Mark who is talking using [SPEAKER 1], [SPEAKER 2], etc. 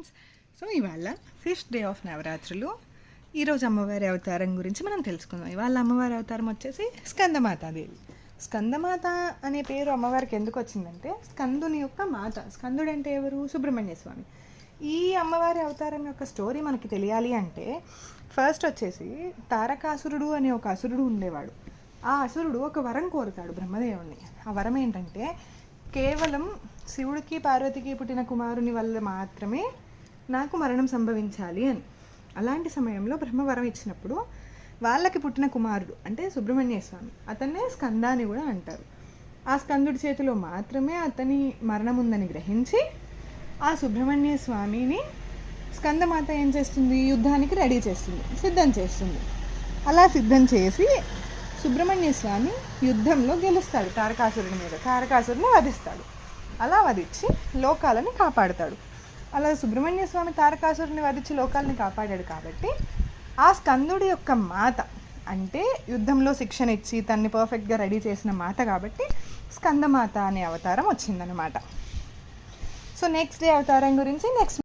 [SPEAKER 1] Friends. So ఇవాళ 5th day of నవరాత్రులు. ఈరోజు అమ్మవారి అవతారం గురించి మనం తెలుసుకుందాం. ఇవాళ అమ్మవారి అవతారం వచ్చేసి స్కందమాతాదేవి. స్కందమాత అనే పేరు అమ్మవారికి ఎందుకు వచ్చిందంటే స్కందుని యొక్క మాత. స్కందుడు అంటే ఎవరు? సుబ్రహ్మణ్య స్వామి. ఈ అమ్మవారి అవతారం యొక్క స్టోరీ మనకి తెలియాలి అంటే ఫస్ట్ వచ్చేసి తారకాసురుడు అనే ఒక అసురుడు ఉండేవాడు. ఆ అసురుడు ఒక వరం కోరుతాడు బ్రహ్మదేవుణ్ణి. ఆ వరం ఏంటంటే కేవలం శివుడికి పార్వతికి పుట్టిన కుమారుని వల్ల మాత్రమే నాకు మరణం సంభవించాలి అని. అలాంటి సమయంలో బ్రహ్మవరం ఇచ్చినప్పుడు వాళ్ళకి పుట్టిన కుమారుడు అంటే సుబ్రహ్మణ్య స్వామి, అతన్నే స్కంద అని కూడా అంటారు. ఆ స్కందుడి చేతిలో మాత్రమే అతని మరణం ఉందని గ్రహించి ఆ సుబ్రహ్మణ్య స్వామిని స్కందమాత ఏం చేస్తుంది? యుద్ధానికి రెడీ చేస్తుంది, సిద్ధం చేస్తుంది. అలా సిద్ధం చేసి సుబ్రహ్మణ్య స్వామి యుద్ధంలో గెలుస్తాడు తారకాసురుడి మీద. తారకాసురుని వధిస్తాడు. అలా వధించి లోకాలను కాపాడుతాడు. అలా సుబ్రహ్మణ్య స్వామి తారకాసురుని వధించి లోకాలను కాపాడాడు కాబట్టి ఆ స్కందుడి యొక్క మాత అంటే యుద్ధంలో శిక్షణ ఇచ్చి తన్ని పర్ఫెక్ట్గా రెడీ చేసిన మాత కాబట్టి స్కందమాత అనే అవతారం వచ్చిందనమాట. సో నెక్స్ట్ డే అవతారం గురించి నెక్స్ట్